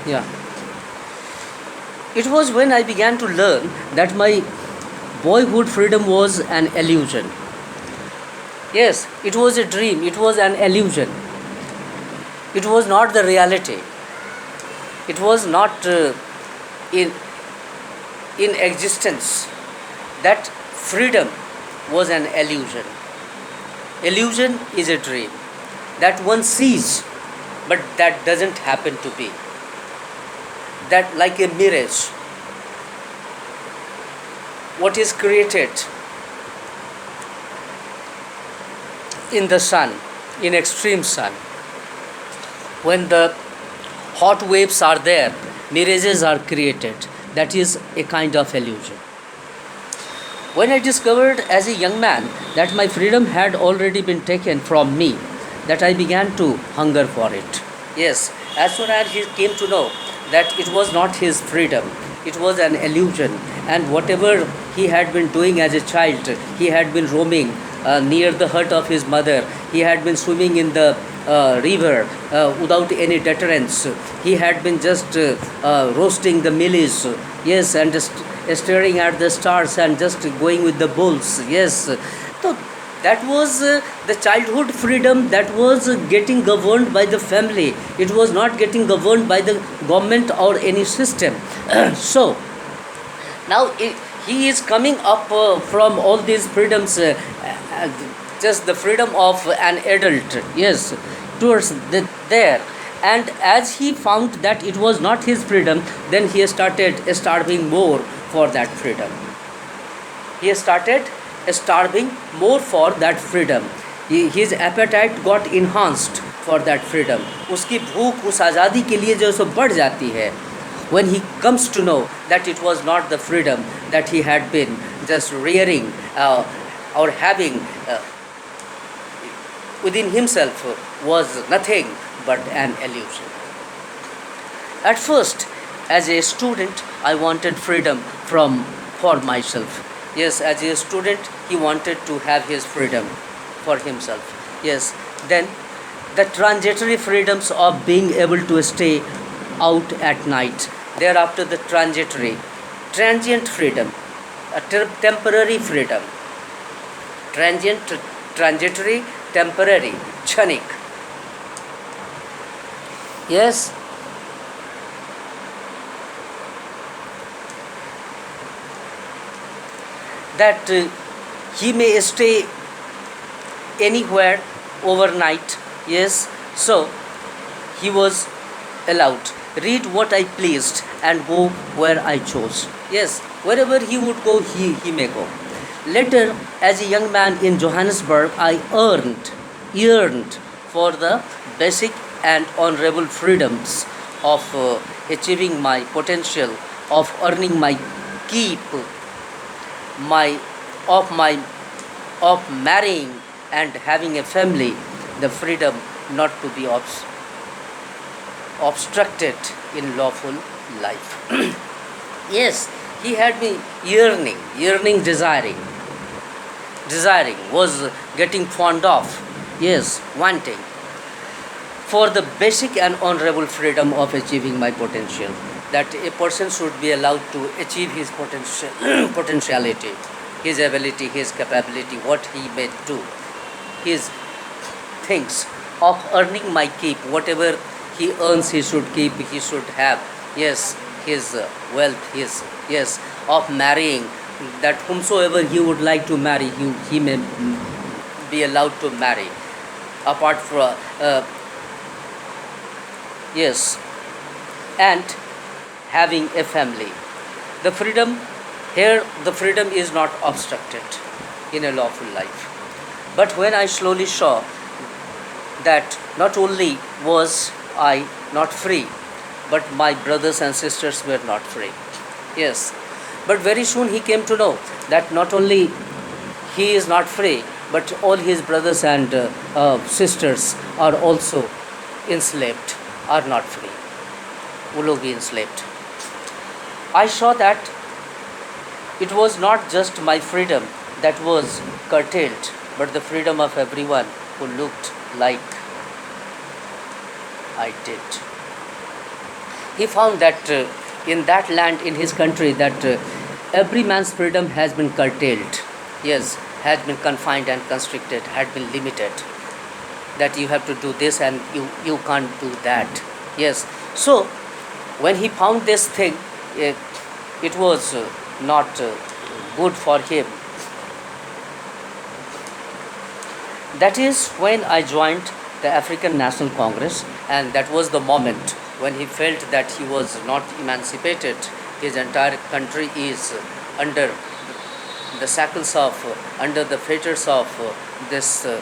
Yeah. It was when I began to learn that my boyhood freedom was an illusion. Yes, it was a dream, it was an illusion. It was not the reality. It was not in, in existence. That freedom was an illusion. Illusion is a dream that one sees, but that doesn't happen to be. That, like a mirage, what is created in the sun, in extreme sun, when the hot waves are there, mirages are created. That is a kind of illusion. When I discovered as a young man that my freedom had already been taken from me, that I began to hunger for it. Yes, as soon as he came to know that it was not his freedom, it was an illusion, and whatever he had been doing as a child, he had been roaming near the hut of his mother, he had been swimming in the river without any deterrence, he had been just roasting the mealies, yes, and just staring at the stars and just going with the bulls, yes. So that was the childhood freedom that was getting governed by the family. It was not getting governed by the government or any system. So now he is coming up from all these freedoms, uh, just the freedom of an adult, yes, towards there. And as he found that it was not his freedom, then he started starving more for that freedom. He started starving more for that freedom. His appetite got enhanced for that freedom. उसकी भूख उस आज़ादी के लिए जो सो बढ़ जाती है, when he comes to know that it was not the freedom that he had been just rearing or having within himself, was nothing but an illusion. At first, as a student, I wanted freedom from for myself. Yes, as a student, he wanted to have his freedom for himself. Yes, then the transitory freedoms of being able to stay out at night. Thereafter, the transient freedom, a temporary freedom, transitory, temporary, chanik. Yes, that he may stay anywhere overnight. Yes, so he was allowed read what I pleased and go where I chose. Yes, wherever he would go, he may go. Later, as a young man in Johannesburg, I yearned for the basic and honorable freedoms of achieving my potential, of earning my keep, my of my of marrying and having a family, the freedom not to be obstructed in lawful life. Yes, he had been yearning, desiring, was getting fond of, yes, wanting for the basic and honorable freedom of achieving my potential. That a person should be allowed to achieve his potentiality, his ability, his capability, what he may do, his things of earning my keep, whatever he earns, he should keep, he should have, yes, his wealth, his, yes, of marrying, that whomsoever he would like to marry, he may be allowed to marry, apart from, yes, and having a family. The freedom, here the freedom is not obstructed in a lawful life. But when I slowly saw that not only was I not free, but my brothers and sisters were not free. Yes, but very soon he came to know that not only he is not free, but all his brothers and sisters are also enslaved, are not free, will be enslaved. I saw that it was not just my freedom that was curtailed, but the freedom of everyone who looked like I did. He found that in that land, in his country, that every man's freedom has been curtailed. Yes, has been confined and constricted, had been limited. That you have to do this and you can't do that. Yes. So when he found this thing, it, it was not good for him. That is when I joined the African National Congress, and that was the moment when he felt that he was not emancipated. His entire country is under the shackles of, under the fetters of this uh,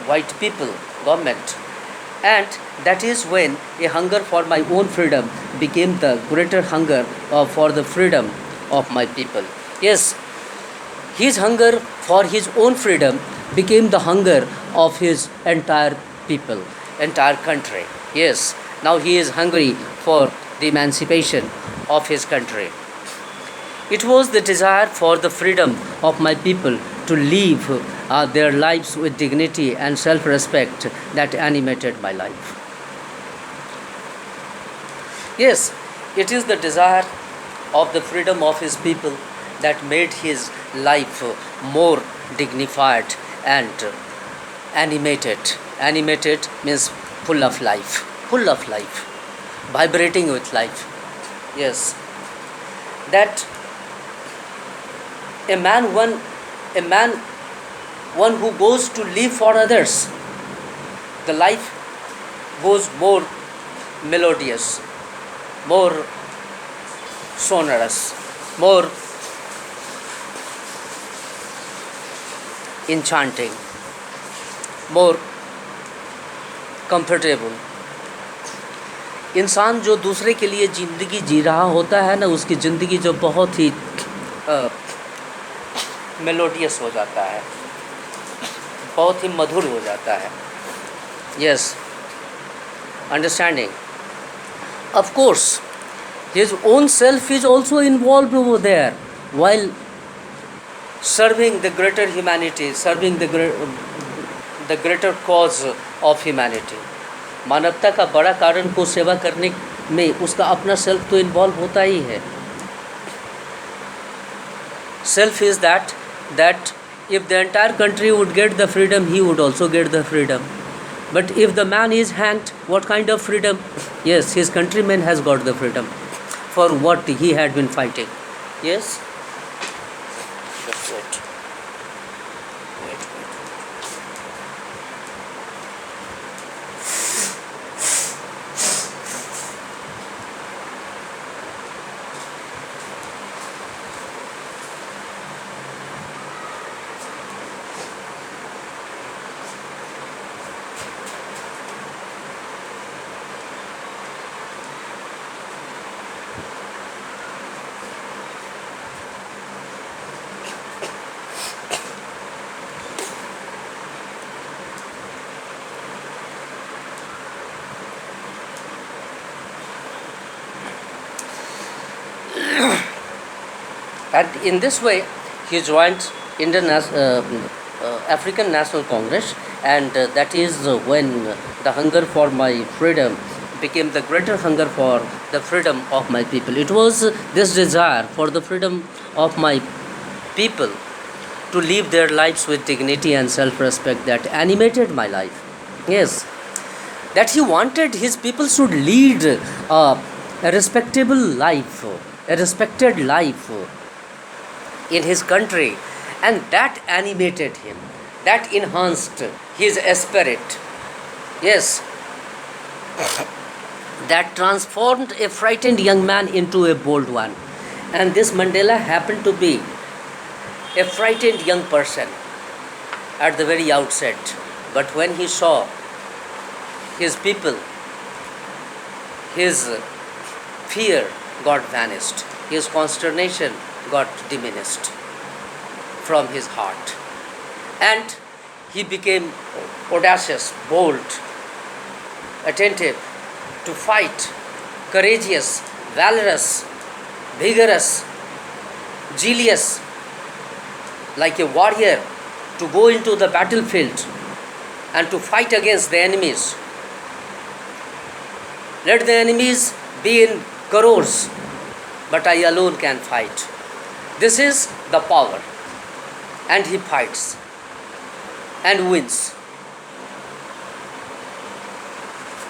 white people government. And that is when a hunger for my own freedom became the greater hunger for the freedom of my people. Yes, his hunger for his own freedom became the hunger of his entire people, entire country. Yes, now he is hungry for the emancipation of his country. It was the desire for the freedom of my people to live their lives with dignity and self respect that animated my life. Yes, it is the desire of the freedom of his people that made his life more dignified and animated. Animated means full of life, full of life, vibrating with life. Yes, that a man one a man one who goes to live for others, the life goes more melodious, more sonorous, more enchanting, more comfortable. इंसान जो दूसरे के लिए ज़िंदगी जी रहा होता है ना, उसकी ज़िंदगी जो बहुत ही मेलोडियस हो जाता है, बहुत ही मधुर हो जाता है. Yes, understanding. Of course his own self is also involved over there while serving the greater humanity, serving the greater cause of humanity. मानवता का बड़ा कारण को सेवा करने में उसका अपना सेल्फ तो इन्वॉल्व होता ही है. Self is that if the entire country would get the freedom, he would also get the freedom. But if the man is hanged, what kind of freedom? Yes, his countrymen has got the freedom for what he had been fighting. Yes? That's it. Wait. And in this way, he joined African National Congress, and that is when the hunger for my freedom became the greater hunger for the freedom of my people. It was this desire for the freedom of my people to live their lives with dignity and self-respect that animated my life. Yes, that he wanted his people should lead a respectable life, a respected life in his country, and that animated him, that enhanced his spirit. Yes, that transformed a frightened young man into a bold one. And this Mandela happened to be a frightened young person at the very outset. But when he saw his people, his fear got vanished, his consternation got diminished from his heart, and he became audacious, bold, attentive to fight, courageous, valorous, vigorous, zealous, like a warrior, to go into the battlefield and to fight against the enemies. Let the enemies be in crores, but I alone can fight. This is the power. And he fights and wins.